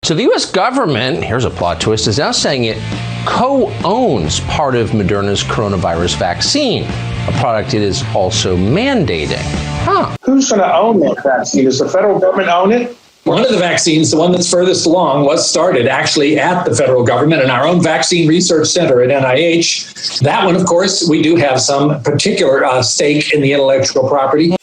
So the U.S. government, here's a plot twist, is now saying it co-owns part of Moderna's coronavirus vaccine, a product it is also mandating. Who's going to own that vaccine? Does the federal government own it? One of the vaccines, the one that's furthest along, was started actually at the federal government in our own vaccine research center at NIH. That one, of course, we do have some particular stake in the intellectual property.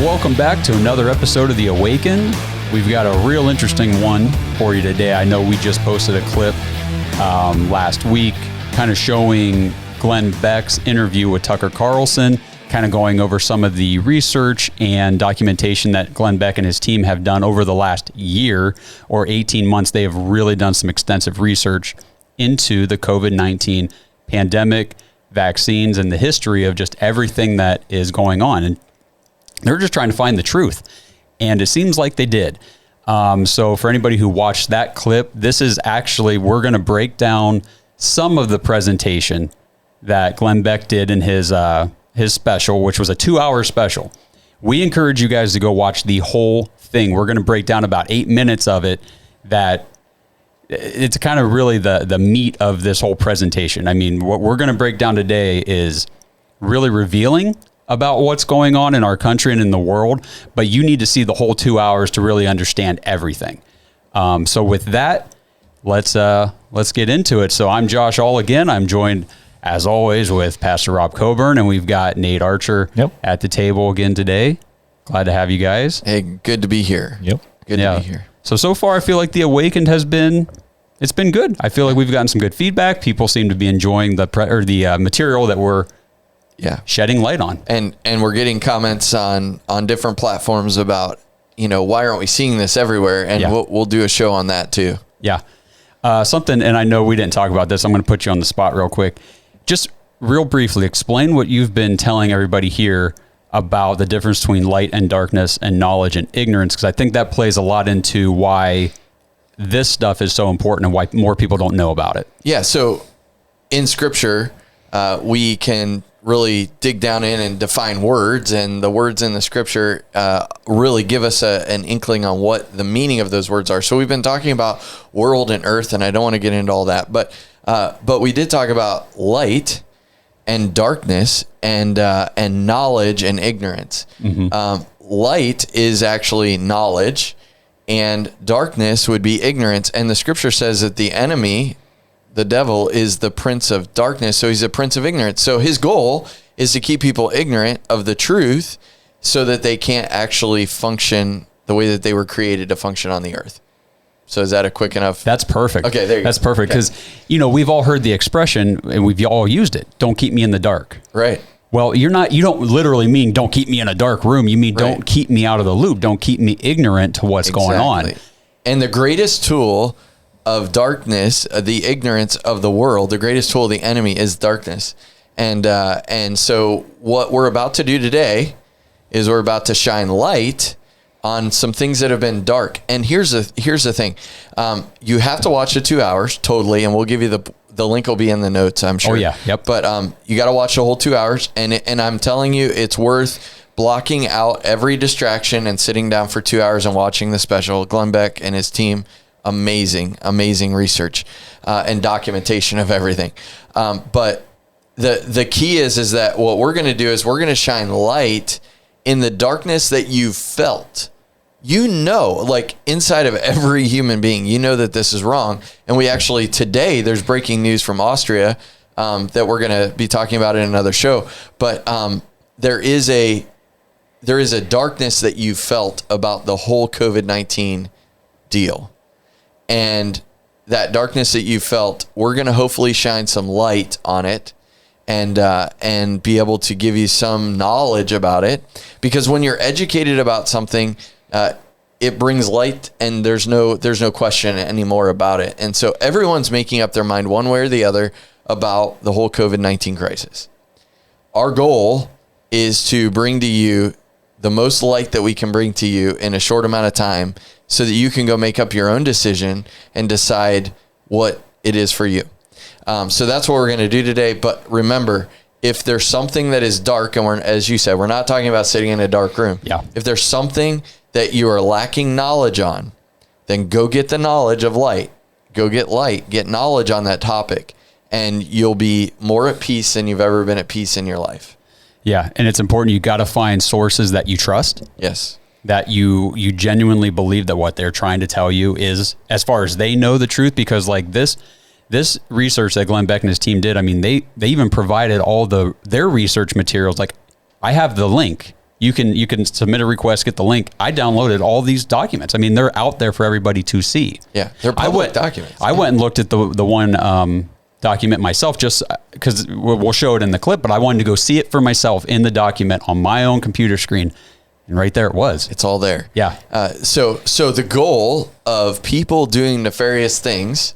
Welcome back to another episode of The Awakened. We've got a real interesting one for you today. I know we just posted a clip last week kind of showing Glenn Beck's interview with Tucker Carlson, kind of going over some of the research and documentation that Glenn Beck and his team have done over the last year or 18 months. They have really done some extensive research into the COVID-19 pandemic, vaccines, and the history of just everything that is going on. And they're just trying to find the truth. And it seems like they did. So for anybody who watched that clip, this is actually, we're going to break down some of the presentation that Glenn Beck did in his special, which was a 2-hour special. We encourage you guys to go watch the whole thing. We're going to break down about 8 minutes of it. That it's kind of really the meat of this whole presentation. I mean, what we're going to break down today is really revealing about what's going on in our country and in the world, but you need to see the whole 2 hours to really understand everything. So with that, let's get into it. So I'm Josh All again. I'm joined, as always, with Pastor Rob Coburn, and we've got Nate Archer at the table again today. Glad to have you guys. Hey, good to be here. Yep. Good to be here. So far, I feel like The Awakened has been, it's been good. I feel like we've gotten some good feedback. People seem to be enjoying the material that we're shedding light on. And we're getting comments on different platforms about, why aren't we seeing this everywhere? And we'll do a show on that too. Yeah. Something, and I know we didn't talk about this. I'm going to put you on the spot real quick. Just real briefly, explain what you've been telling everybody here about the difference between light and darkness and knowledge and ignorance, because I think that plays a lot into why this stuff is so important and why more people don't know about it. Yeah. So in Scripture, we can really dig down in and define words, and the words in the Scripture really give us an inkling on what the meaning of those words are. So we've been talking about world and earth, and I don't want to get into all that, but we did talk about light and darkness and knowledge and ignorance. Mm-hmm. Light is actually knowledge, and darkness would be ignorance. And the Scripture says that the enemy, the devil, is the prince of darkness. So he's a prince of ignorance. So his goal is to keep people ignorant of the truth so that they can't actually function the way that they were created to function on the earth. So is that a quick enough? That's perfect. Okay, there you go. That's perfect. Because, we've all heard the expression and we've all used it. Don't keep me in the dark. Right. Well, you don't literally mean don't keep me in a dark room. You mean don't keep me out of the loop. Don't keep me ignorant to what's going on. And the greatest tool of darkness, the ignorance of the world, the greatest tool of the enemy is darkness. And so what we're about to do today is we're about to shine light on some things that have been dark. And here's the thing. You have to watch the 2 hours totally, and we'll give you the link will be in the notes, I'm sure. Oh yeah. Yep. But you got to watch the whole 2 hours, and I'm telling you, it's worth blocking out every distraction and sitting down for 2 hours and watching the special. Glenn Beck and his team, amazing research and documentation of everything. But the key is that what we're going to do is we're going to shine light in the darkness that you've felt. Like inside of every human being, that this is wrong. And we actually today, there's breaking news from Austria that we're going to be talking about in another show. But there is a darkness that you felt about the whole COVID-19 deal. And that darkness that you felt, we're going to hopefully shine some light on it and be able to give you some knowledge about it. Because when you're educated about something, it brings light, and there's no question anymore about it. And so everyone's making up their mind one way or the other about the whole COVID-19 crisis. Our goal is to bring to you the most light that we can bring to you in a short amount of time so that you can go make up your own decision and decide what it is for you. So that's what we're going to do today. But remember, if there's something that is dark, and as you said, we're not talking about sitting in a dark room. Yeah. If there's something that you are lacking knowledge on, then go get the knowledge of light. Go get light, get knowledge on that topic, and you'll be more at peace than you've ever been at peace in your life. Yeah. And it's important. You got to find sources that you trust. Yes. That you genuinely believe that what they're trying to tell you is, as far as they know, the truth. Because like this research that Glenn Beck and his team did, I mean, they even provided all their research materials. Like, I have the link. You can submit a request, get the link. I downloaded all these documents. I mean, they're out there for everybody to see. Yeah, they're public documents. I went and looked at the one document myself, just because we'll show it in the clip, but I wanted to go see it for myself in the document on my own computer screen. And right there it was. It's all there. Yeah. So the goal of people doing nefarious things,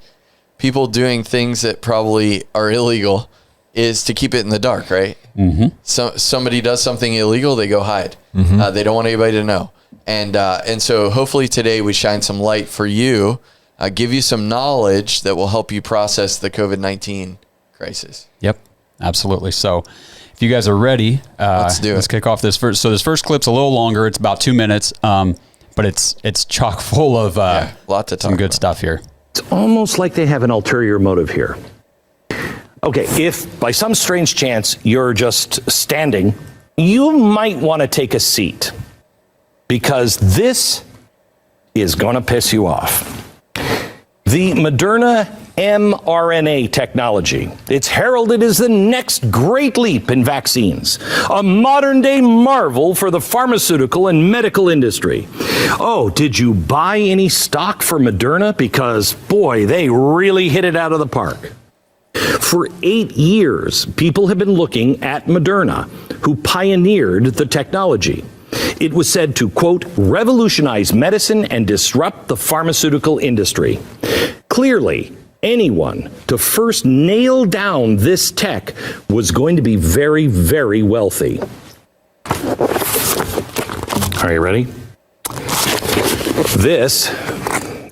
people doing things that probably are illegal, is to keep it in the dark, right? Mm-hmm. So somebody does something illegal, they go hide. Mm-hmm. They don't want anybody to know. And so hopefully today we shine some light for you, give you some knowledge that will help you process the COVID-19 crisis. Yep, absolutely. So if you guys are ready, let's do it. Let's kick off this first. So this first clip's a little longer. It's about 2 minutes, but it's chock full of lot to talk some good about. Stuff here. It's almost like they have an ulterior motive here. Okay, if by some strange chance you're just standing, you might want to take a seat, because this is going to piss you off. The Moderna mRNA technology, it's heralded as the next great leap in vaccines, a modern-day marvel for the pharmaceutical and medical industry. Oh, did you buy any stock for Moderna? Because, boy, they really hit it out of the park. For 8 years, people have been looking at Moderna, who pioneered the technology. It was said to, quote, revolutionize medicine and disrupt the pharmaceutical industry. Clearly, anyone to first nail down this tech was going to be very, very wealthy. Are you ready? This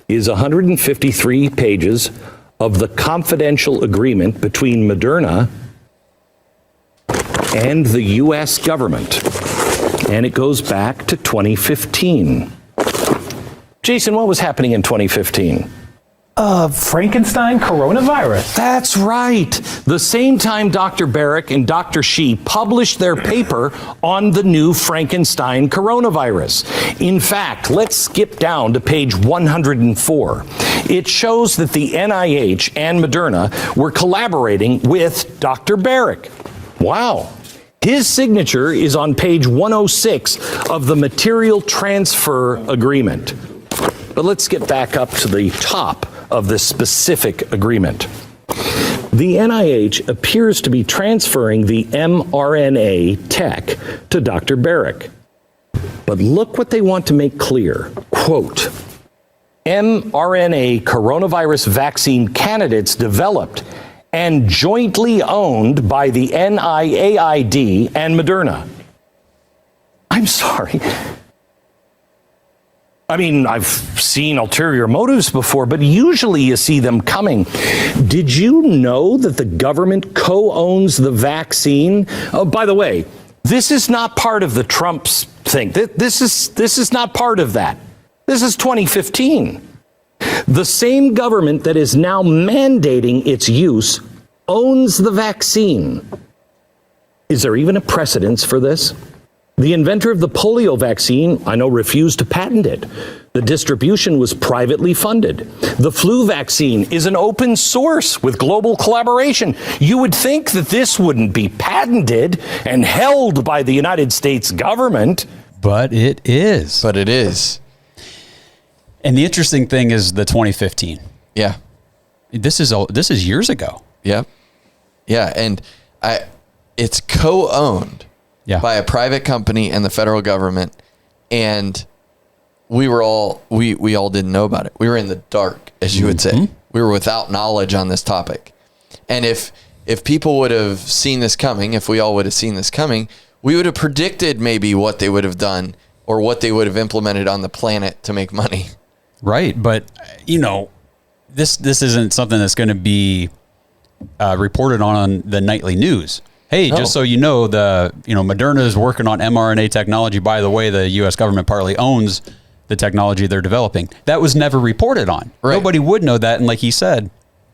is 153 pages of the confidential agreement between Moderna and the U.S. government. And it goes back to 2015. Jason, what was happening in 2015? Frankenstein coronavirus. That's right. The same time Dr. Beck and Dr. Shi published their paper on the new Frankenstein coronavirus. In fact, let's skip down to page 104. It shows that the NIH and Moderna were collaborating with Dr. Beck. Wow. His signature is on page 106 of the material transfer agreement. But let's get back up to the top of this specific agreement. The NIH appears to be transferring the mRNA tech to Dr. Beck. But look what they want to make clear. Quote, mRNA coronavirus vaccine candidates developed and jointly owned by the NIAID and Moderna. I'm sorry. I mean, I've seen ulterior motives before, but usually you see them coming. Did you know that the government co-owns the vaccine? Oh, by the way, this is not part of the Trump's thing. This is not part of that. This is 2015. The same government that is now mandating its use owns the vaccine. Is there even a precedence for this? The inventor of the polio vaccine, I know, refused to patent it. The distribution was privately funded. The flu vaccine is an open source with global collaboration. You would think that this wouldn't be patented and held by the United States government. But it is. But it is. And the interesting thing is the 2015. Yeah. This is years ago. Yep. Yeah. And it's co-owned by a private company and the federal government. And we all didn't know about it. We were in the dark, as you would say. We were without knowledge on this topic. And if people would have seen this coming, if we all would have seen this coming, we would have predicted maybe what they would have done or what they would have implemented on the planet to make money. Right. But, this isn't something that's going to be reported on the nightly news. Hey, just so you know, Moderna is working on mRNA technology. By the way, the U.S. government partly owns the technology they're developing. That was never reported on. Right. Nobody would know that. And like he said,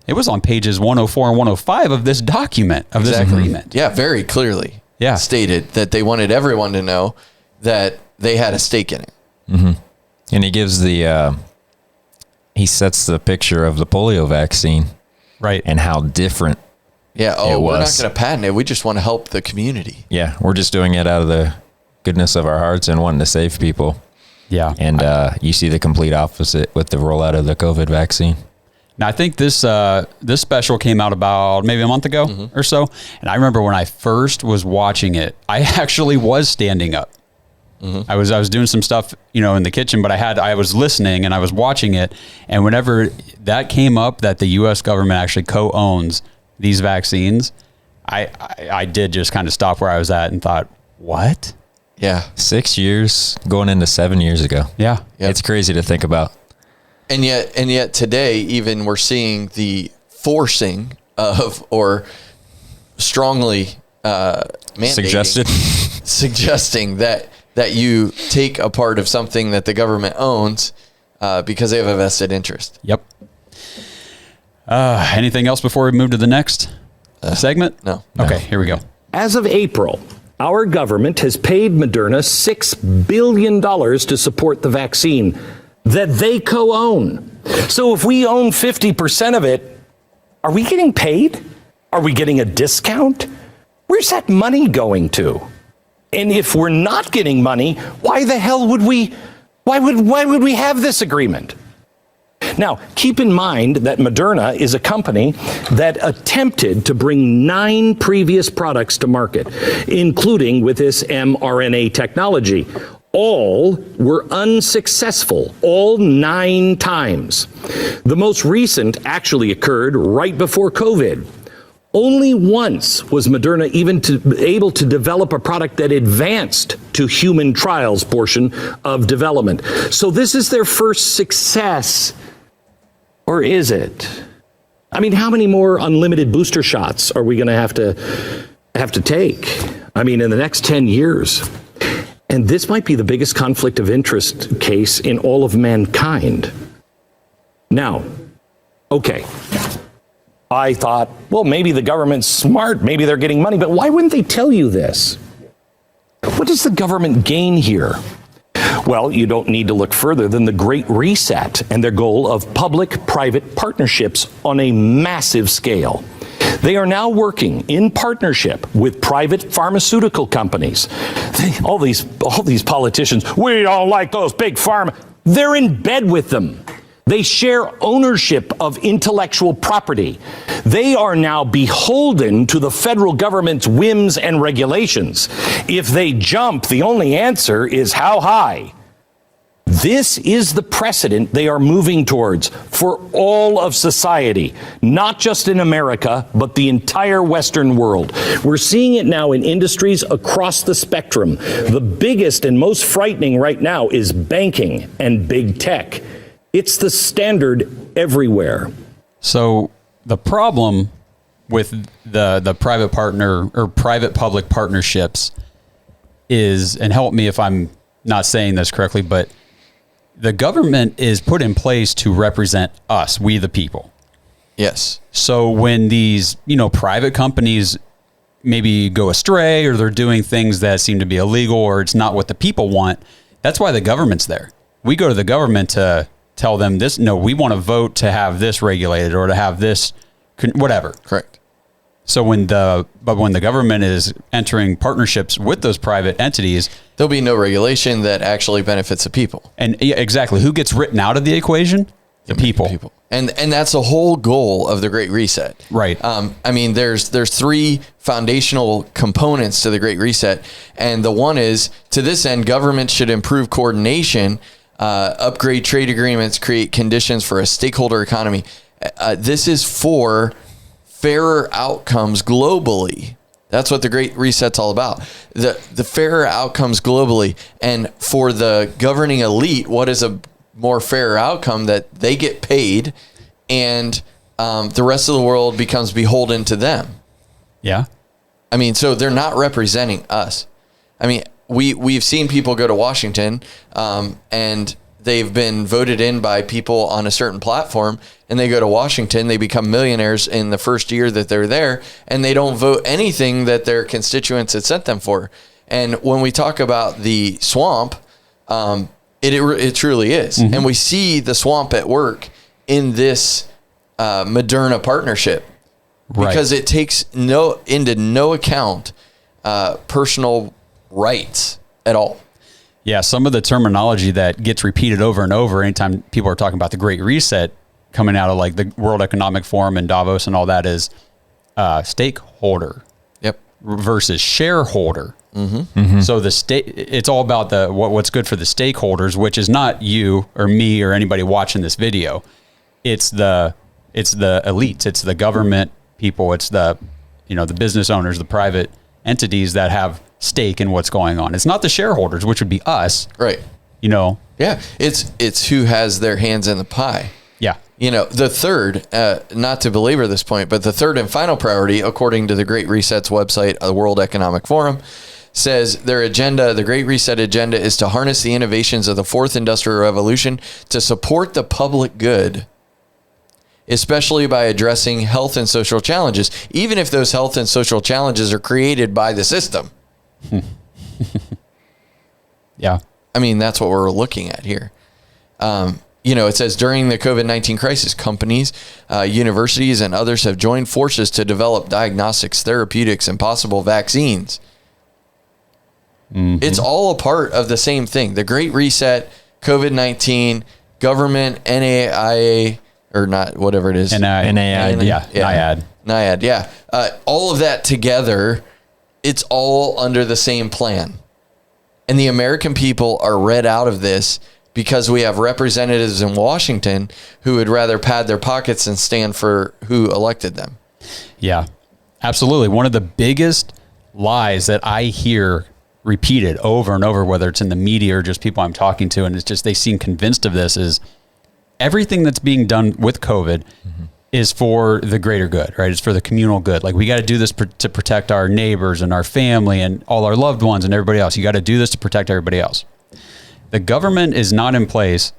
it was on pages 104 and 105 of this document, of this agreement. Yeah, very clearly stated that they wanted everyone to know that they had a stake in it. Mm-hmm. And he gives he sets the picture of the polio vaccine. Right. And how different we're not going to patent it. We just want to help the community. Yeah, we're just doing it out of the goodness of our hearts and wanting to save people. Yeah. And you see the complete opposite with the rollout of the COVID vaccine. Now, I think this special came out about maybe a month ago or so. And I remember when I first was watching it, I actually was standing up. I was doing some stuff, in the kitchen, but I was listening and I was watching it. And whenever that came up that the U.S. government actually co-owns these vaccines, I did just kind of stop where I was at and thought, what? Yeah. 6 years going into 7 years ago. Yeah. Yep. It's crazy to think about. And yet today, even we're seeing the forcing of, or strongly mandating, suggesting that you take a part of something that the government owns because they have a vested interest. Yep. Anything else before we move to the next segment? No. Okay, here we go. As of April, our government has paid Moderna $6 billion to support the vaccine that they co-own. So if we own 50% of it, are we getting paid? Are we getting a discount? Where's that money going to? And if we're not getting money, why the hell would we have this agreement? Now, keep in mind that Moderna is a company that attempted to bring 9 previous products to market, including with this mRNA technology. All were unsuccessful, all 9 times. The most recent actually occurred right before COVID. Only once was Moderna even able to develop a product that advanced to human trials portion of development. So this is their first success. Or is it? I mean, how many more unlimited booster shots are we going to have to take? I mean, in the next 10 years. And this might be the biggest conflict of interest case in all of mankind. Now, okay. I thought, well, maybe the government's smart. Maybe they're getting money. But why wouldn't they tell you this? What does the government gain here? Well, you don't need to look further than the Great Reset and their goal of public-private partnerships on a massive scale. They are now working in partnership with private pharmaceutical companies. All these politicians, we don't like those big pharma. They're in bed with them. They share ownership of intellectual property. They are now beholden to the federal government's whims and regulations. If they jump, the only answer is how high. This is the precedent they are moving towards for all of society, not just in America, but the entire Western world. We're seeing it now in industries across the spectrum. The biggest and most frightening right now is banking and big tech. It's the standard everywhere. So the problem with the private partner or private public partnerships is, and help me if I'm not saying this correctly, but the government is put in place to represent us, we the people. Yes. So when these, private companies maybe go astray or they're doing things that seem to be illegal or it's not what the people want, that's why the government's there. We go to the government to tell them this, no, we want to vote to have this regulated or to have this, whatever. Correct. So when the government is entering partnerships with those private entities, there'll be no regulation that actually benefits the people. And yeah, exactly. Who gets written out of the equation? The people. And that's the whole goal of the Great Reset. Right. I mean, there's 3 foundational components to the Great Reset. And the one is, to this end, government should improve coordination, upgrade trade agreements, create conditions for a stakeholder economy. This is for fairer outcomes globally That's what the Great Reset's all about. The fairer outcomes globally. And for the governing elite, what is a more fair outcome? That they get paid and the rest of the world becomes beholden to them. Yeah. I mean, so they're not representing us. I mean, we've seen people go to Washington and they've been voted in by people on a certain platform, and they go to Washington, they become millionaires in the first year that they're there, and they don't vote anything that their constituents had sent them for. And when we talk about the swamp, it truly is. Mm-hmm. And we see the swamp at work in this Moderna partnership, because it takes into no account personal rights at all. Yeah, some of the terminology that gets repeated over and over anytime people are talking about the Great Reset coming out of like the World Economic Forum and Davos and all that is stakeholder versus shareholder. Mm-hmm. Mm-hmm. So it's all about what's good for the stakeholders, which is not you or me or anybody watching this video. It's the elites, it's the government people, it's the business owners, the private entities that have stake in what's going on. It's not the shareholders, which would be us. Right. Yeah. It's who has their hands in the pie. Yeah. The third, not to belabor this point, but the third and final priority, according to the Great Reset's website, the World Economic Forum, says their agenda, the Great Reset agenda, is to harness the innovations of the fourth industrial revolution to support the public good, especially by addressing health and social challenges, even if those health and social challenges are created by the system. Yeah. I mean, that's what we're looking at here. It says during the COVID-19 crisis, companies, universities, and others have joined forces to develop diagnostics, therapeutics, and possible vaccines. Mm-hmm. It's all a part of the same thing. The Great Reset, COVID-19, government, NIAID, or not, whatever it is. NIAID. Yeah. NIAID, yeah. All of that together, it's all under the same plan. And the American people are read out of this because we have representatives in Washington who would rather pad their pockets and stand for who elected them. Yeah, absolutely. One of the biggest lies that I hear repeated over and over, whether it's in the media or just people I'm talking to, and it's just they seem convinced of this, is everything that's being done with COVID is for the greater good, right? It's for the communal good. Like, we got to do this to protect our neighbors and our family and all our loved ones and everybody else. You got to do this to protect everybody else. The government is not in place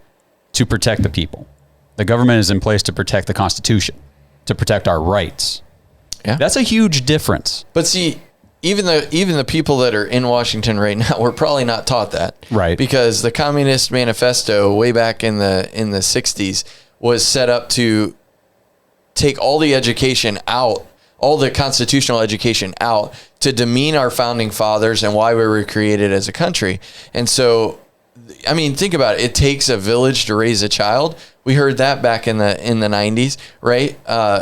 to protect the people. The government is in place to protect the Constitution, to protect our rights. Yeah. That's a huge difference. But see, even the people that are in Washington right now, we're probably not taught that. Right. Because the Communist Manifesto way back in the 60s was set up to take all the education out, all the constitutional education out, to demean our founding fathers and why we were created as a country. And so, I mean, think about it. It takes a village to raise a child. We heard that back in the 90s, right?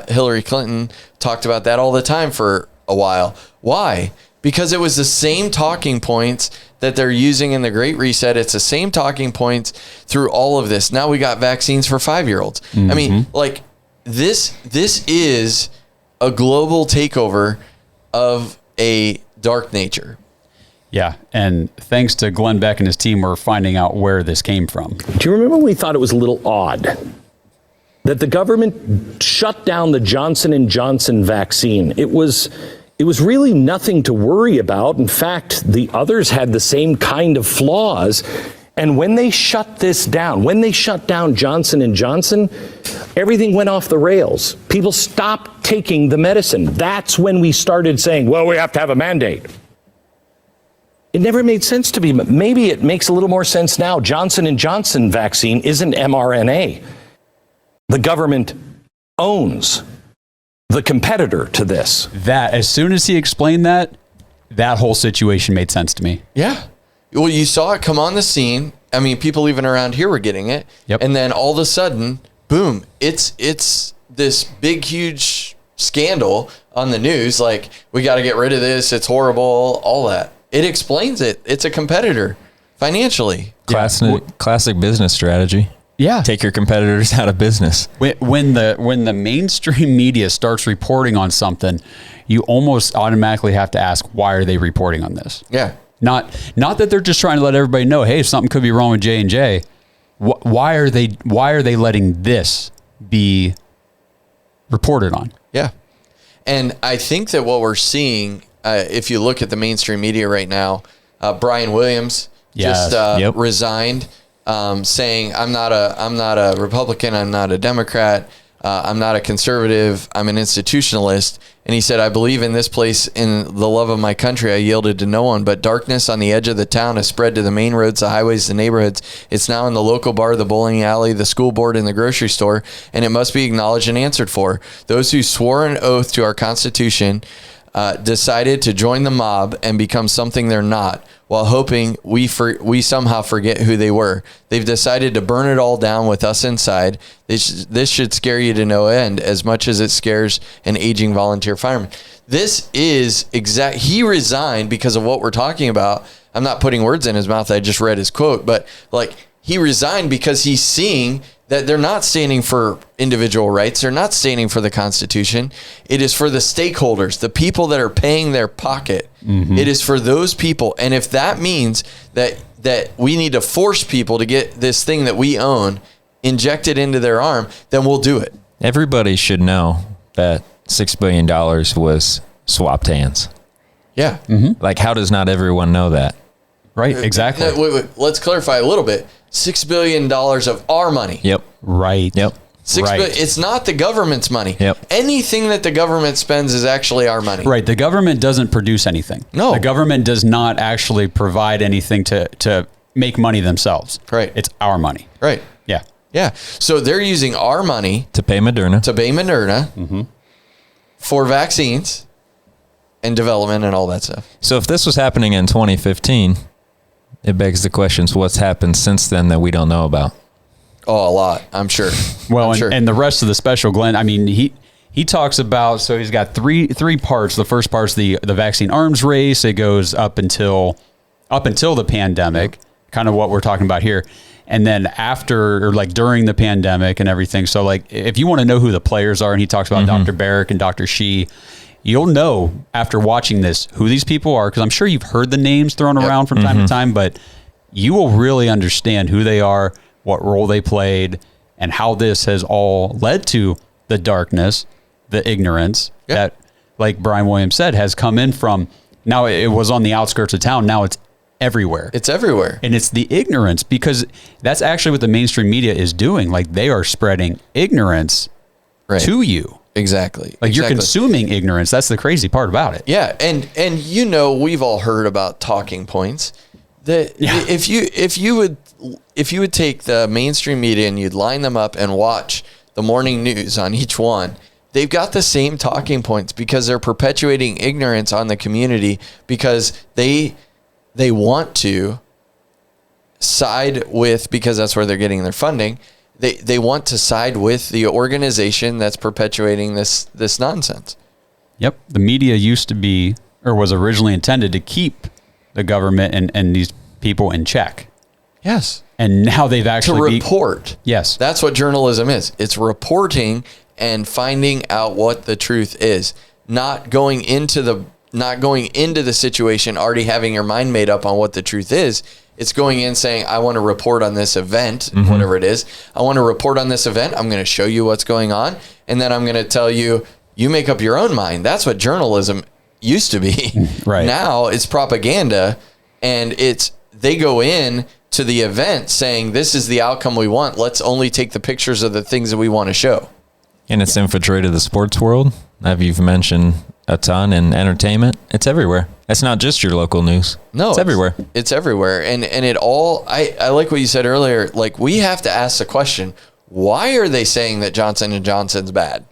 Hillary Clinton talked about that all the time for a while. Why? Because it was the same talking points that they're using in the Great Reset. It's the same talking points through all of this. Now we got vaccines for 5-year-olds. Mm-hmm. I mean, like, this is a global takeover of a dark nature. Yeah, and thanks to Glenn Beck and his team, we're finding out where this came from. Do you remember we thought it was a little odd that the government shut down the Johnson & Johnson vaccine? It was really nothing to worry about. In fact, the others had the same kind of flaws. And when they shut this down, when they shut down Johnson & Johnson, everything went off the rails. People stopped taking the medicine. That's when we started saying, well, we have to have a mandate. It never made sense to me, but maybe it makes a little more sense now. Johnson & Johnson vaccine isn't mRNA. The government owns the competitor to this. That, as soon as he explained that whole situation made sense to me. Yeah. Well, you saw it come on the scene. I mean, people even around here were getting it. Yep. And then all of a sudden, boom, it's this big, huge scandal on the news. Like, we got to get rid of this. It's horrible. All that. It explains it. It's a competitor financially. Classic business strategy. Yeah. Take your competitors out of business. When the mainstream media starts reporting on something, you almost automatically have to ask, why are they reporting on this? Yeah. Not that they're just trying to let everybody know, hey, something could be wrong with J&J. Why are they letting this be reported on? Yeah. And I think that what we're seeing, if you look at the mainstream media right now, Brian Williams just resigned, saying, I'm not a Republican, I'm not a Democrat, I'm not a conservative, I'm an institutionalist. And he said, I believe in this place, in the love of my country, I yielded to no one, but darkness on the edge of the town has spread to the main roads, the highways, the neighborhoods. It's now in the local bar, the bowling alley, the school board, and the grocery store, and it must be acknowledged and answered for. Those who swore an oath to our Constitution decided to join the mob and become something they're not, while hoping we somehow forget who they were. They've decided to burn it all down with us inside. This should scare you to no end, as much as it scares an aging volunteer fireman. This is he resigned because of what we're talking about. I'm not putting words in his mouth. I just read his quote, but he resigned because he's seeing that they're not standing for individual rights. They're not standing for the Constitution. It is for the stakeholders, the people that are paying their pocket. Mm-hmm. It is for those people. And if that means that we need to force people to get this thing that we own injected into their arm, then we'll do it. Everybody should know that $6 billion was swapped hands. Yeah. Mm-hmm. Like, how does not everyone know that? Right, exactly. Wait, let's clarify a little bit. $6 billion of our money. Yep. Right. Yep. It's not the government's money. Yep. Anything that the government spends is actually our money. Right. The government doesn't produce anything. No. The government does not actually provide anything to make money themselves. Right. It's our money. Right. Yeah. Yeah. So they're using our money to pay Moderna mm-hmm. for vaccines and development and all that stuff. So if this was happening in 2015, it begs the questions, what's happened since then that we don't know about? Oh, a lot, I'm sure. Well, and the rest of the special, Glenn, I mean, he talks about, so he's got three parts. The first part's the vaccine arms race. It goes up until the pandemic, kind of what we're talking about here. And then after, or like during the pandemic and everything. So like, if you want to know who the players are, and he talks about Dr. Beck and Dr. Shi, you'll know after watching this who these people are, because I'm sure you've heard the names thrown around from time to time, but you will really understand who they are, what role they played, and how this has all led to the darkness, the ignorance that, like Brian Williams said, has come in from, now it was on the outskirts of town, now it's everywhere. It's everywhere. And it's the ignorance, because that's actually what the mainstream media is doing. Like, they are spreading ignorance to you. Exactly. Like, you're consuming ignorance. That's the crazy part about it. Yeah, and we've all heard about talking points. If you would take the mainstream media and you'd line them up and watch the morning news on each one, they've got the same talking points, because they're perpetuating ignorance on the community, because they want to side with, because that's where they're getting their funding. They want to side with the organization that's perpetuating this nonsense. Yep. The media used to be, or was originally intended to keep the government and these people in check. Yes. And now they've actually to report. Yes. That's what journalism is. It's reporting and finding out what the truth is. Not going into the situation already having your mind made up on what the truth is. It's going in saying, I want to report on this event, whatever it is. I want to report on this event. I'm going to show you what's going on. And then I'm going to tell you, you make up your own mind. That's what journalism used to be. Right. Now it's propaganda, and they go in to the event saying, this is the outcome we want. Let's only take the pictures of the things that we want to show. And it's infiltrated the sports world. You've mentioned a ton in entertainment. It's everywhere. It's not just your local news. No, it's everywhere. It's everywhere. And it all, I like what you said earlier. Like, we have to ask the question, why are they saying that Johnson & Johnson's bad?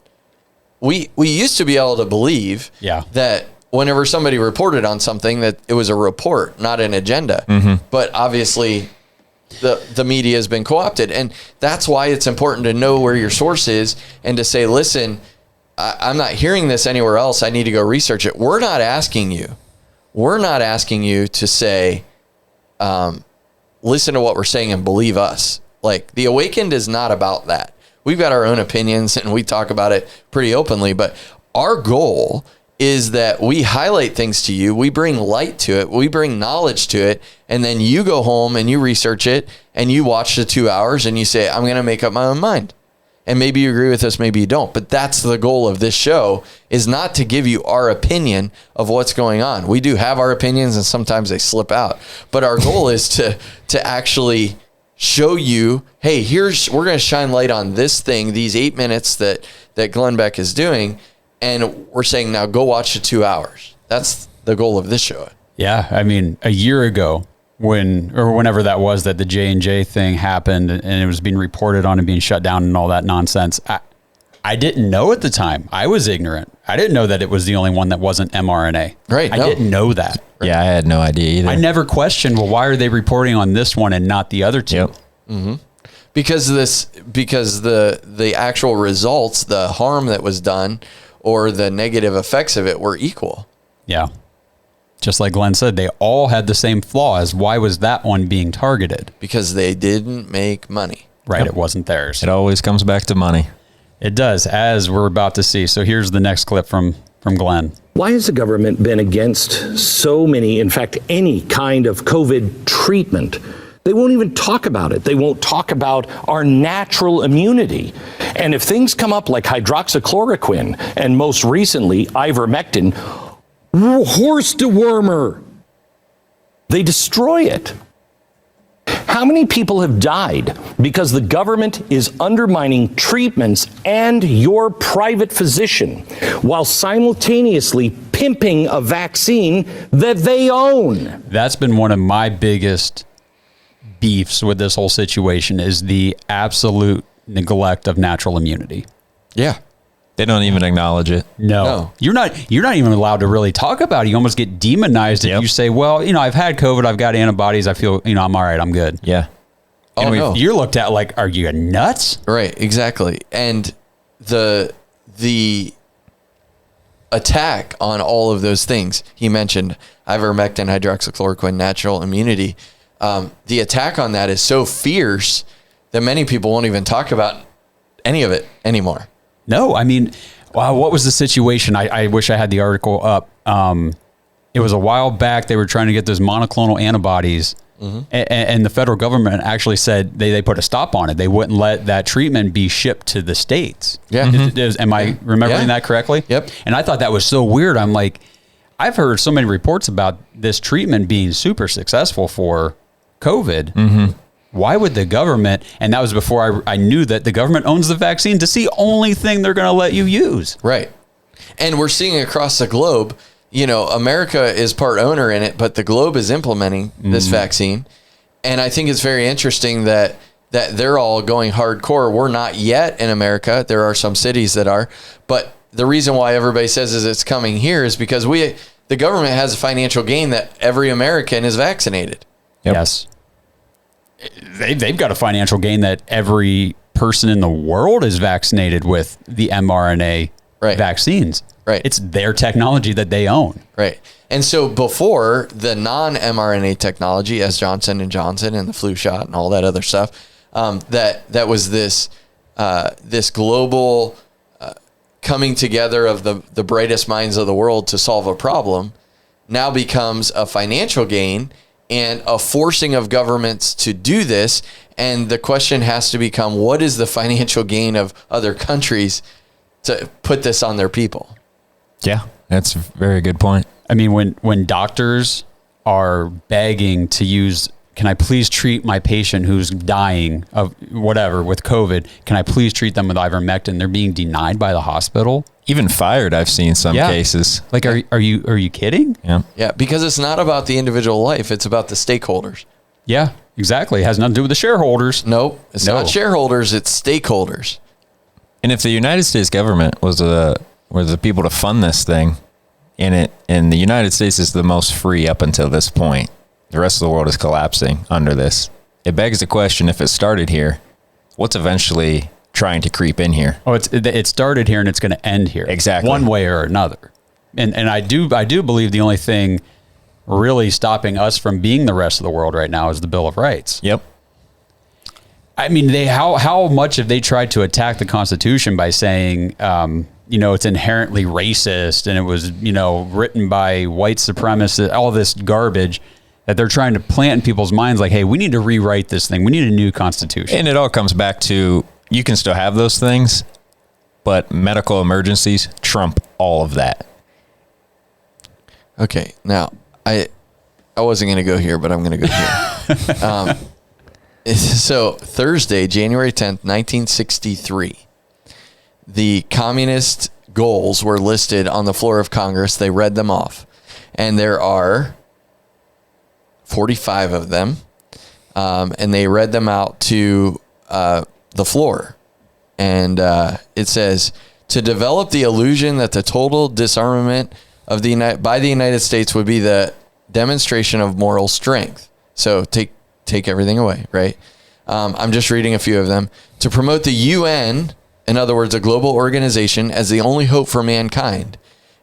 We used to be able to believe that whenever somebody reported on something, that it was a report, not an agenda. But obviously the media has been co-opted. And that's why it's important to know where your source is and to say, listen, I'm not hearing this anywhere else. I need to go research it. We're not asking you to say, listen to what we're saying and believe us. Like, The Awakened is not about that. We've got our own opinions and we talk about it pretty openly, but our goal is that we highlight things to you. We bring light to it. We bring knowledge to it. And then you go home and you research it and you watch the 2 hours and you say, I'm going to make up my own mind. And maybe you agree with us, maybe you don't. But that's the goal of this show, is not to give you our opinion of what's going on. We do have our opinions and sometimes they slip out. But our goal is to actually show you, hey, we're going to shine light on this thing, these 8 minutes that Glenn Beck is doing. And we're saying, now go watch the 2 hours. That's the goal of this show. Yeah. I mean, a year ago, whenever that was, that the J&J thing happened and it was being reported on and being shut down and all that nonsense, I didn't know at the time. I was ignorant. I didn't know that it was the only one that wasn't mRNA. Right. I didn't know that. Yeah, I had no idea either. I never questioned, well, why are they reporting on this one and not the other two? Yep. Mm-hmm. Because the actual results, the harm that was done or the negative effects of it were equal. Yeah. Just like Glenn said, they all had the same flaws. Why was that one being targeted? Because they didn't make money. Right. Yep. It wasn't theirs. It always comes back to money. It does, as we're about to see. So here's the next clip from Glenn. Why has the government been against so many, in fact, any kind of COVID treatment? They won't even talk about it. They won't talk about our natural immunity. And if things come up like hydroxychloroquine and most recently ivermectin, horse dewormer, they destroy it. How many people have died because the government is undermining treatments and your private physician while simultaneously pimping a vaccine that they own? That's been one of my biggest beefs with this whole situation, is the absolute neglect of natural immunity. Yeah. They don't even acknowledge it. No. You're not even allowed to really talk about it. You almost get demonized if you say, well, I've had COVID, I've got antibodies, I feel, I'm all right, I'm good. Yeah. And you're looked at like, are you nuts? Right, exactly. And the attack on all of those things, he mentioned ivermectin, hydroxychloroquine, natural immunity. The attack on that is so fierce that many people won't even talk about any of it anymore. No, I mean, wow, what was the situation? I wish I had the article up. It was a while back. They were trying to get those monoclonal antibodies, and the federal government actually said they put a stop on it. They wouldn't let that treatment be shipped to the states. Yeah. Am I remembering that correctly? Yep. And I thought that was so weird. I'm like, I've heard so many reports about this treatment being super successful for COVID. Mm-hmm. Why would the government, and that was before I knew that the government owns the vaccine, it's the only thing they're going to let you use. Right. And we're seeing across the globe, America is part owner in it, but the globe is implementing this vaccine. And I think it's very interesting that they're all going hardcore. We're not yet in America. There are some cities that are, but the reason why everybody says is it's coming here is because the government has a financial gain that every American is vaccinated. Yep. Yes. They've got a financial gain that every person in the world is vaccinated with the mRNA vaccines. Right. It's their technology that they own. Right. And so before the non-mRNA technology, as Johnson & Johnson and the flu shot and all that other stuff, that was this global coming together of the brightest minds of the world to solve a problem, now becomes a financial gain and a forcing of governments to do this. And the question has to become, what is the financial gain of other countries to put this on their people? Yeah, that's a very good point. I mean, when doctors are begging to use, can I please treat my patient who's dying of whatever with COVID? Can I please treat them with ivermectin? They're being denied by the hospital. Even fired, I've seen some cases. Like, are you kidding? Yeah. Yeah, because it's not about the individual life. It's about the stakeholders. Yeah, exactly. It has nothing to do with the shareholders. Nope. It's not shareholders. It's stakeholders. And if the United States government was the people to fund this thing, and the United States is the most free up until this point, the rest of the world is collapsing under this. It begs the question, if it started here, what's eventually trying to creep in here? Oh, it started here and it's going to end here. Exactly. One way or another. And I do believe the only thing really stopping us from being the rest of the world right now is the Bill of Rights. Yep. I mean, how much have they tried to attack the Constitution by saying, it's inherently racist and it was, written by white supremacists, all this garbage that they're trying to plant in people's minds like, hey, we need to rewrite this thing. We need a new Constitution. And it all comes back to, you can still have those things, but medical emergencies trump all of that. Okay, now, I wasn't going to go here, but I'm going to go here. So Thursday, January 10th, 1963, the communist goals were listed on the floor of Congress. They read them off. And there are 45 of them. And they read them out to the floor. And it says, to develop the illusion that the total disarmament of by the United States would be the demonstration of moral strength. So take everything away, right? I'm just reading a few of them. To promote the UN, in other words, a global organization, as the only hope for mankind.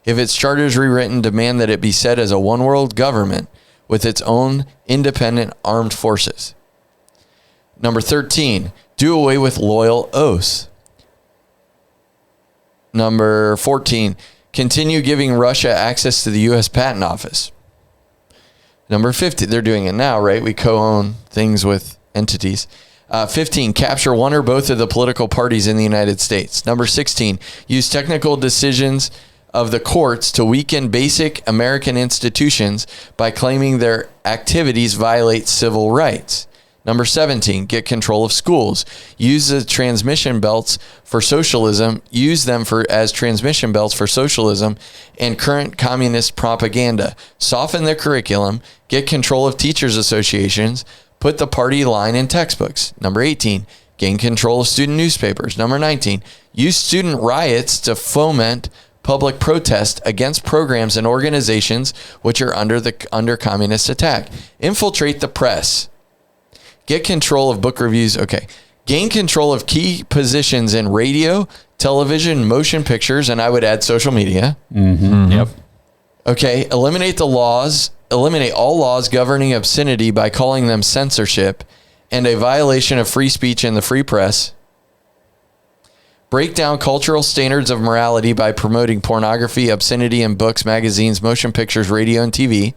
If its charter is rewritten, demand that it be set as a one world government with its own independent armed forces. Number 13, do away with loyal oaths. Number 14, continue giving Russia access to the U.S. Patent Office. Number 50, they're doing it now, right? We co-own things with entities. 15, capture one or both of the political parties in the United States. Number 16, use technical decisions of the courts to weaken basic American institutions by claiming their activities violate civil rights. Number 17, get control of schools. Use the transmission belts for socialism. Use them as transmission belts for socialism and current communist propaganda. Soften their curriculum. Get control of teachers' associations. Put the party line in textbooks. Number 18, gain control of student newspapers. Number 19, use student riots to foment public protest against programs and organizations which are under communist attack. Infiltrate the press. Get control of book reviews. Okay. Gain control of key positions in radio, television, motion pictures, and I would add social media. Mm-hmm. Yep. Okay. Eliminate all laws governing obscenity by calling them censorship and a violation of free speech and the free press. Break down cultural standards of morality by promoting pornography, obscenity in books, magazines, motion pictures, radio, and TV.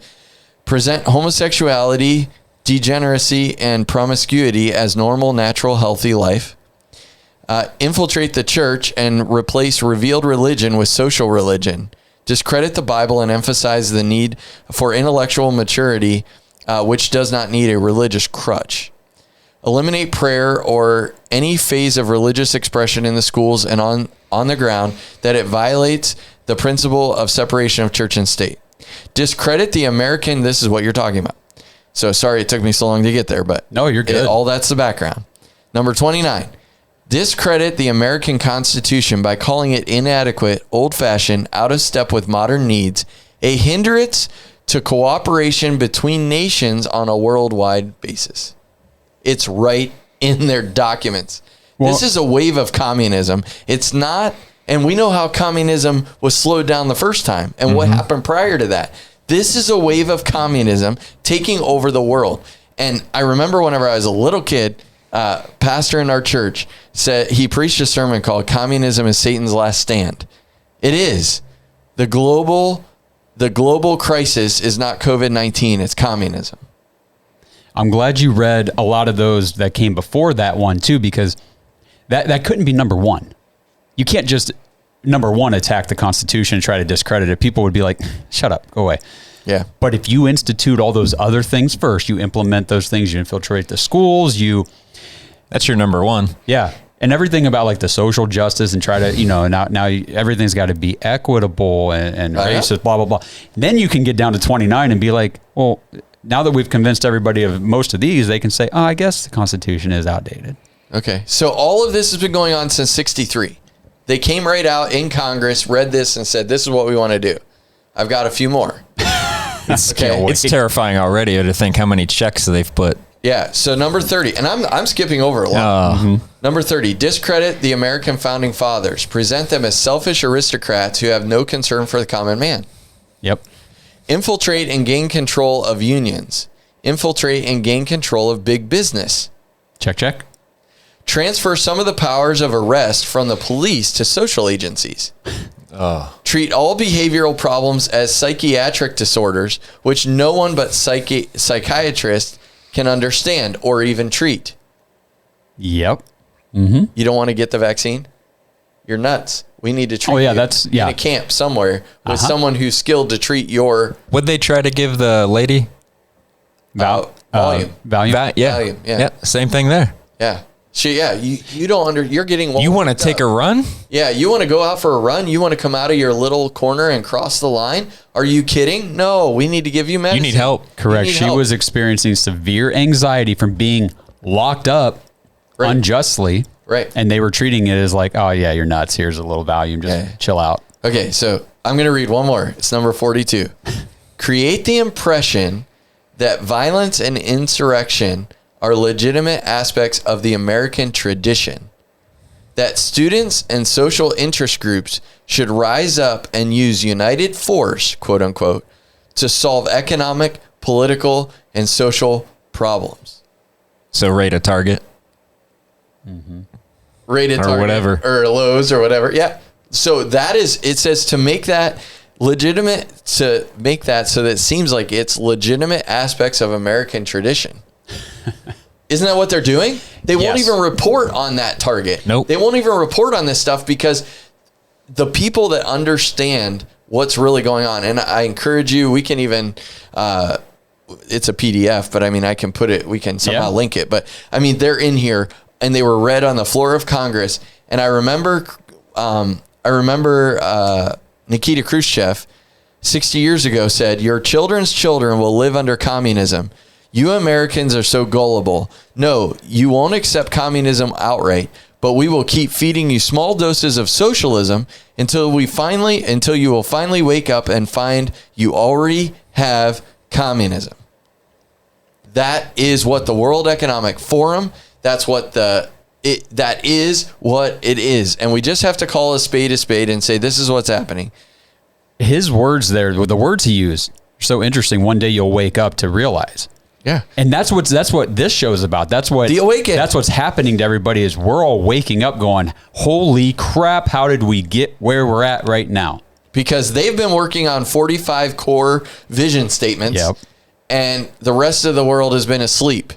Present homosexuality, degeneracy, and promiscuity as normal, natural, healthy life. Infiltrate the church and replace revealed religion with social religion. Discredit the Bible and emphasize the need for intellectual maturity, which does not need a religious crutch. Eliminate prayer or any phase of religious expression in the schools and on the ground that it violates the principle of separation of church and state. Discredit the American, this is what you're talking about. So sorry it took me so long to get there, but no, you're good. All that's the background. Number 29, discredit the American Constitution by calling it inadequate, old-fashioned, out of step with modern needs, a hindrance to cooperation between nations on a worldwide basis. It's right in their documents. Well, this is a wave of communism. It's not, and we know how communism was slowed down the first time and what happened prior to that. This is a wave of communism taking over the world. And I remember whenever I was a little kid, pastor in our church said, he preached a sermon called Communism is Satan's Last Stand. It is. The global crisis is not COVID-19, it's communism. I'm glad you read a lot of those that came before that one too, because that couldn't be number one. You can't just number one attack the Constitution and try to discredit it. People would be like, shut up, go away. Yeah. But if you institute all those other things first, you implement those things, you infiltrate the schools, that's your number one. Yeah. And everything about like the social justice and try to, now everything's got to be equitable and racist, blah, blah, blah. Then you can get down to 29 and be like, well, now that we've convinced everybody of most of these, they can say, oh, I guess the Constitution is outdated. Okay. So all of this has been going on since 63. They came right out in Congress, read this, and said, this is what we want to do. I've got a few more. It's terrifying already to think how many checks they've put. Yeah. So number 30, and I'm skipping over a lot. Number 30, discredit the American founding fathers. Present them as selfish aristocrats who have no concern for the common man. Yep. Infiltrate and gain control of unions. Infiltrate and gain control of big business. Check. Transfer some of the powers of arrest from the police to social agencies. Treat all behavioral problems as psychiatric disorders, which no one but psychiatrists can understand or even treat. Yep. You don't want to get the vaccine? You're nuts. We need to treat you in a camp somewhere with someone who's skilled to treat your... Would they try to give the lady? Volume. Valium, yeah. Same thing there. Yeah. You don't you're getting... You want to take a run? Yeah, you want to go out for a run? You want to come out of your little corner and cross the line? Are you kidding? No, we need to give you medicine. You need help. Correct. She was experiencing severe anxiety from being locked up unjustly. Right. And they were treating it as like, oh, yeah, you're nuts. Here's a little Valium. Just chill out. Okay, so I'm going to read one more. It's number 42. Create the impression that violence and insurrection are legitimate aspects of the American tradition. That students and social interest groups should rise up and use united force, quote unquote, to solve economic, political, and social problems. So rate a Target. Rated Target, whatever, or Lowe's or whatever. Yeah. So that is, it says to make that legitimate, to make that so that it seems like it's legitimate aspects of American tradition. Isn't that what they're doing? They won't even report on that Target. Nope. They won't even report on this stuff because the people that understand what's really going on, and I encourage you, we can even, it's a PDF, but I mean, I can put it, we can somehow link it. But I mean, they're in here and they were read on the floor of Congress. And I remember Nikita Khrushchev 60 years ago said, "Your children's children will live under communism. You Americans are so gullible. No, you won't accept communism outright, but we will keep feeding you small doses of socialism until you will finally wake up and find you already have communism." That is what the World Economic Forum, that is what it is. And we just have to call a spade and say, this is what's happening. His words there, the words he used, are so interesting. One day you'll wake up to realize. Yeah. And that's what this show is about. That's what the awaken. That's what's happening to everybody is we're all waking up going, holy crap, how did we get where we're at right now? Because they've been working on 45 core vision statements. Yep. And the rest of the world has been asleep.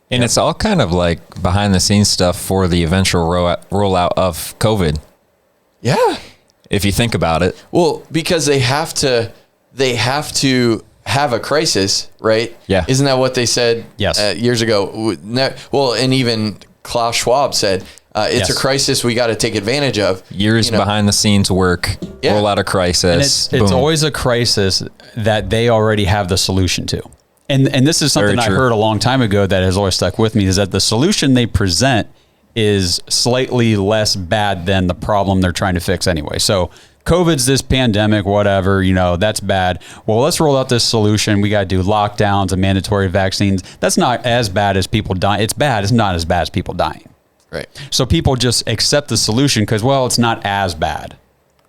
And it's all kind of like behind the scenes stuff for the eventual rollout of COVID. Yeah. If you think about it. Well, because they have to have a crisis, right? Yeah. Isn't that what they said years ago? Well, and even Klaus Schwab said, it's a crisis we got to take advantage of. Years behind the scenes work, roll out a crisis. And it's always a crisis that they already have the solution to. And this is something I heard a long time ago that has always stuck with me, is that the solution they present is slightly less bad than the problem they're trying to fix anyway. So COVID's this pandemic, whatever, that's bad. Well, let's roll out this solution. We got to do lockdowns and mandatory vaccines. That's not as bad as people dying. It's bad. It's not as bad as people dying. Right. So people just accept the solution because, well, it's not as bad.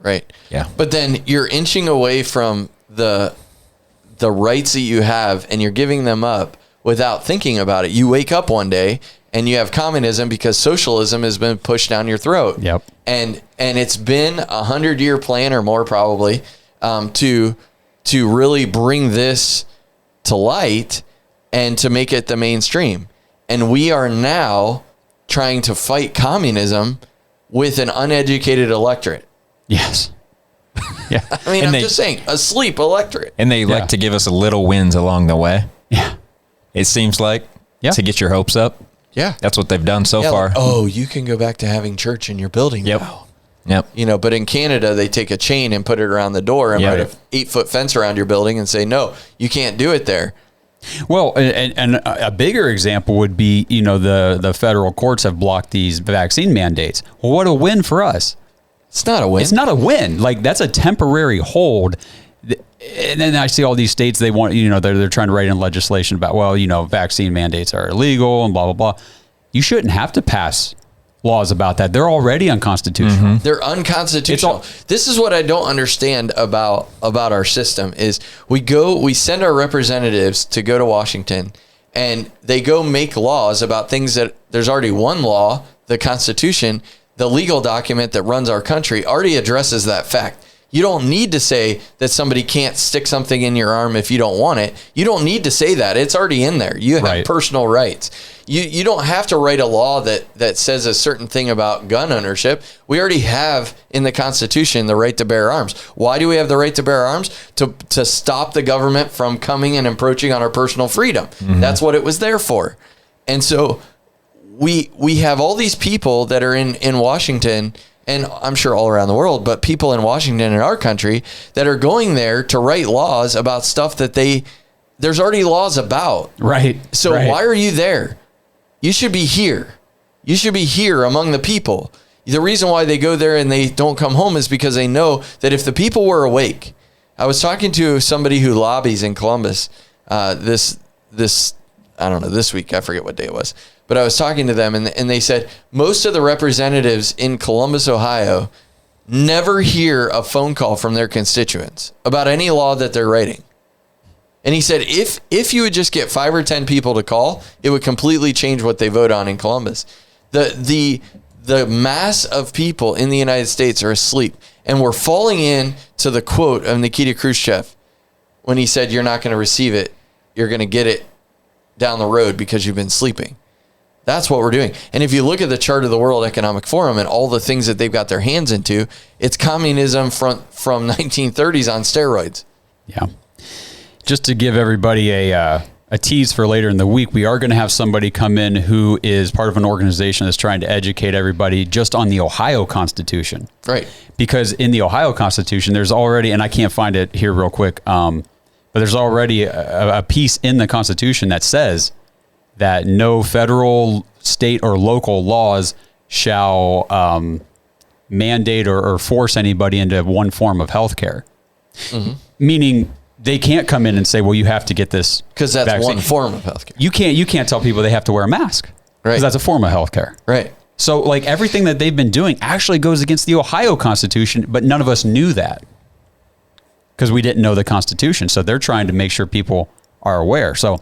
Right. Yeah. But then you're inching away from the rights that you have and you're giving them up without thinking about it. You wake up one day and you have communism because socialism has been pushed down your throat. Yep. And it's been 100-year plan or more probably to really bring this to light and to make it the mainstream. And we are now trying to fight communism with an uneducated electorate. Yes. Yeah. I mean, I'm just saying, asleep electorate. And they like to give us little wins along the way. Yeah. It seems like to get your hopes up. Yeah. That's what they've done so far. Like, you can go back to having church in your building now. Yep. But in Canada, they take a chain and put it around the door and put an 8-foot fence around your building and say, no, you can't do it there. Well, and a bigger example would be, the federal courts have blocked these vaccine mandates. Well, what a win for us. It's not a win. It's not a win. Like, that's a temporary hold. And then I see all these states, they want, they're trying to write in legislation about, vaccine mandates are illegal and blah, blah, blah. You shouldn't have to pass laws about that. They're already unconstitutional. Mm-hmm. They're unconstitutional. This is what I don't understand about our system is we send our representatives to go to Washington and they go make laws about things that there's already one law, the Constitution, the legal document that runs our country already addresses that fact. You don't need to say that somebody can't stick something in your arm if you don't want it. You don't need to say that. It's already in there. You have personal rights. You don't have to write a law that says a certain thing about gun ownership. We already have in the Constitution the right to bear arms. Why do we have the right to bear arms? To stop the government from coming and encroaching on our personal freedom. That's what it was there for. And so we have all these people that are in Washington, and I'm sure all around the world, but people in Washington in our country that are going there to write laws about stuff that there's already laws about. Right. So why are you there? You should be here. You should be here among the people. The reason why they go there and they don't come home is because they know that if the people were awake. I was talking to somebody who lobbies in Columbus this I don't know, this week, I forget what day it was. But I was talking to them, and they said most of the representatives in Columbus, Ohio, never hear a phone call from their constituents about any law that they're writing. And he said if you would just get 5 or 10 people to call, it would completely change what they vote on in Columbus. The mass of people in the United States are asleep, and we're falling in to the quote of Nikita Khrushchev when he said, "You're not going to receive it. You're going to get it down the road because you've been sleeping." That's what we're doing. And if you look at the chart of the World Economic Forum and all the things that they've got their hands into, it's communism from 1930s on steroids. Yeah. Just to give everybody a tease for later in the week, we are going to have somebody come in who is part of an organization that's trying to educate everybody just on the Ohio Constitution. Right. Because in the Ohio Constitution, there's already, and I can't find it here real quick, but there's already a piece in the Constitution that says that no federal, state, or local laws shall mandate or force anybody into one form of healthcare. Meaning they can't come in and say, well, you have to get this because that's vaccine. One form of healthcare. You can't tell people they have to wear a mask. Right. Because that's a form of healthcare. Right. So like everything that they've been doing actually goes against the Ohio Constitution, but none of us knew that because we didn't know the Constitution. So they're trying to make sure people are aware. So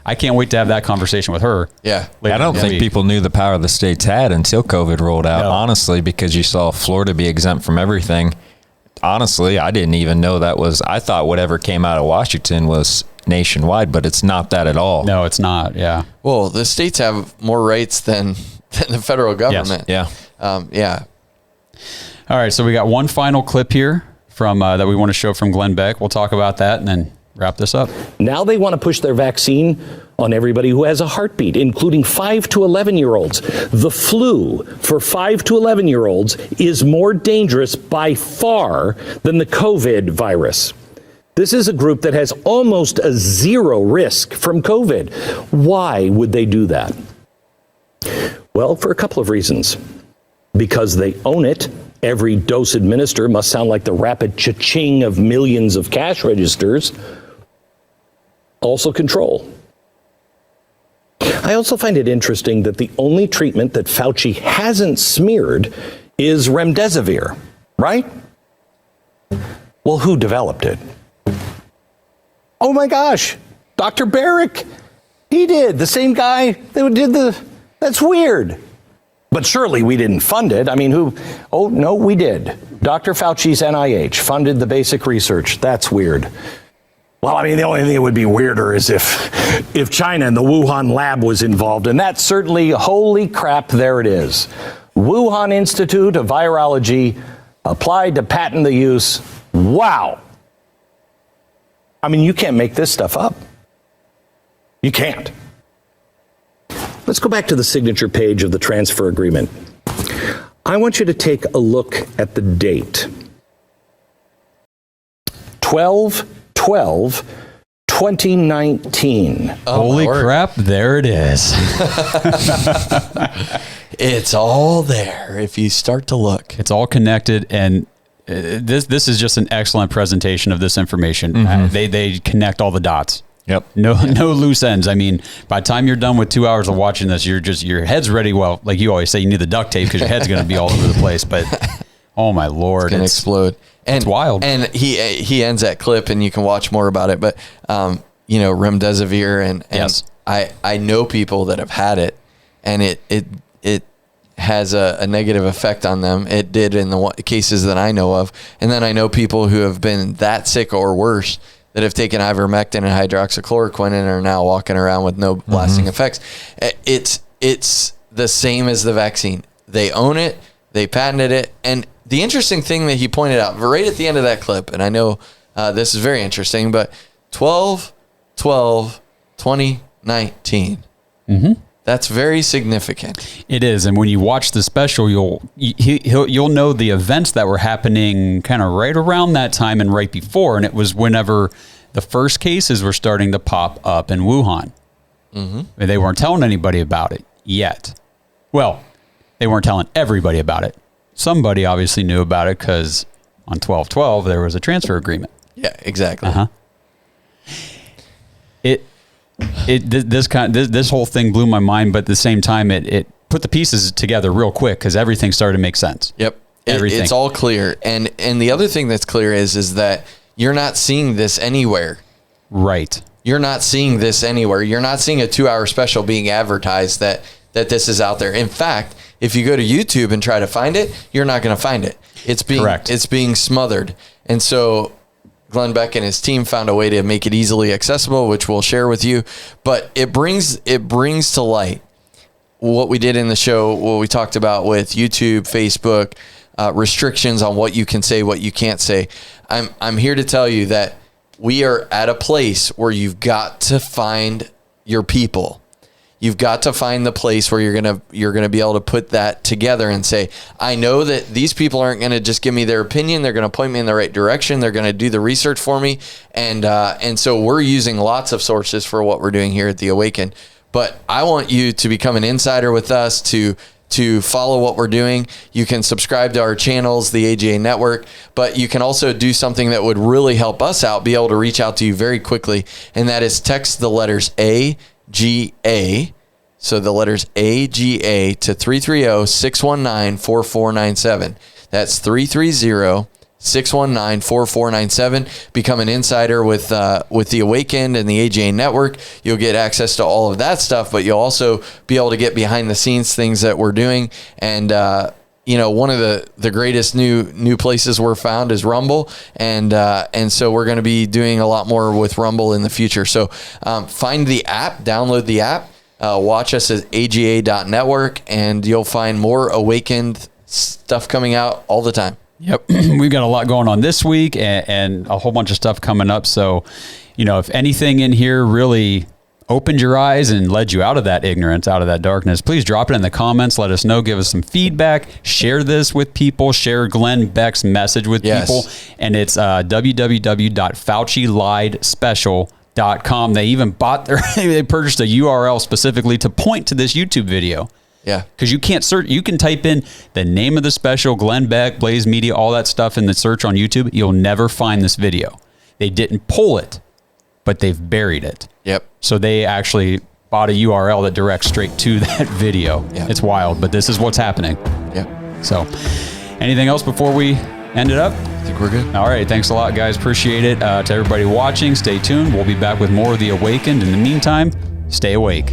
I can't wait to have that conversation with her. Yeah. I don't think people knew the power the states had until COVID rolled out, honestly, because you saw Florida be exempt from everything. Honestly, I didn't even know that was, I thought whatever came out of Washington was nationwide, but it's not that at all. No, it's not. Yeah. Well, the states have more rights than the federal government. Yes. Yeah. Yeah. All right. So we got one final clip here from that we want to show from Glenn Beck. We'll talk about that and then wrap this up. Now they want to push their vaccine on everybody who has a heartbeat, including 5 to 11-year-olds. The flu for 5 to 11-year-olds is more dangerous by far than the COVID virus. This is a group that has almost a zero risk from COVID. Why would they do that? Well, for a couple of reasons. Because they own it. Every dose administered must sound like the rapid cha-ching of millions of cash registers. Also control. I also find it interesting that the only treatment that Fauci hasn't smeared is Remdesivir, right? Well, who developed it? Oh my gosh, Dr. Beck. He did. The same guy that did that's weird. But surely we didn't fund it. I mean, who? Oh, no, we did. Dr. Fauci's NIH funded the basic research. That's weird. Well, I mean, the only thing that would be weirder is if China and the Wuhan lab was involved. And that's certainly, holy crap, there it is. Wuhan Institute of Virology applied to patent the use. Wow. I mean, you can't make this stuff up. You can't. Let's go back to the signature page of the transfer agreement. I want you to take a look at the date. 12/12/2019. Holy crap, there it is. It's all there if you start to look. It's all connected, and this is just an excellent presentation of this information. They connect all the dots. Yep. No loose ends. I mean, by the time you're done with 2 hours of watching this, your head's ready. Well, like you always say, you need the duct tape because your head's going to be all over the place. But oh my Lord, it's going to explode. And it's wild. And he ends that clip, and you can watch more about it. But Remdesivir and yes. I know people that have had it, and it has a negative effect on them. It did in the cases that I know of. And then I know people who have been that sick or worse that have taken ivermectin and hydroxychloroquine and are now walking around with no lasting effects. It's the same as the vaccine. They own it. They patented it. And the interesting thing that he pointed out right at the end of that clip, and I know this is very interesting, but 12/12/2019. That's very significant. It is, and when you watch the special, you'll know the events that were happening kind of right around that time and right before, and it was whenever the first cases were starting to pop up in Wuhan. They weren't telling anybody about it yet. Well, they weren't telling everybody about it. Somebody obviously knew about it because on 12/12 there was a transfer agreement. Yeah, exactly. This whole thing blew my mind, but at the same time, it put the pieces together real quick because everything started to make sense. Yep, everything. It's all clear, and the other thing that's clear is that you're not seeing this anywhere. Right. You're not seeing this anywhere. You're not seeing a 2-hour special being advertised that this is out there. In fact, if you go to YouTube and try to find it, you're not going to find it. It's being smothered, and so Glenn Beck and his team found a way to make it easily accessible, which we'll share with you. But it brings to light what we did in the show, what we talked about with YouTube, Facebook, restrictions on what you can say, what you can't say. I'm here to tell you that we are at a place where you've got to find your people. You've got to find the place where you're gonna be able to put that together and say, I know that these people aren't gonna just give me their opinion. They're gonna point me in the right direction. They're gonna do the research for me, and so we're using lots of sources for what we're doing here at the Awaken. But I want you to become an insider with us, to follow what we're doing. You can subscribe to our channels, the AGA Network, but you can also do something that would really help us out, be able to reach out to you very quickly, and that is text the letters AGA, so the letters AGA to 330-619-4497. That's 330-619-4497. Become an insider with the Awakened and the AGA Network. You'll get access to all of that stuff, but you'll also be able to get behind the scenes things that we're doing. And one of the greatest new places we're found is Rumble, and so we're going to be doing a lot more with Rumble in the future. So find the app, download the app, watch us at aga.network, and you'll find more Awakened stuff coming out all the time. Yep. We've got a lot going on this week and a whole bunch of stuff coming up. So, if anything in here really opened your eyes and led you out of that ignorance, out of that darkness, please drop it in the comments. Let us know. Give us some feedback. Share this with people. Share Glenn Beck's message with people. And it's www.fauciliedspecial.com. They even they purchased a URL specifically to point to this YouTube video. Yeah. Because you can't search. You can type in the name of the special, Glenn Beck, Blaze Media, all that stuff in the search on YouTube. You'll never find this video. They didn't pull it, but they've buried it. Yep. So they actually bought a URL that directs straight to that video. Yep. It's wild, but this is what's happening. Yep. So anything else before we end it up? I think we're good. All right. Thanks a lot, guys. Appreciate it. To everybody watching, stay tuned. We'll be back with more of The Awakened. In the meantime, stay awake.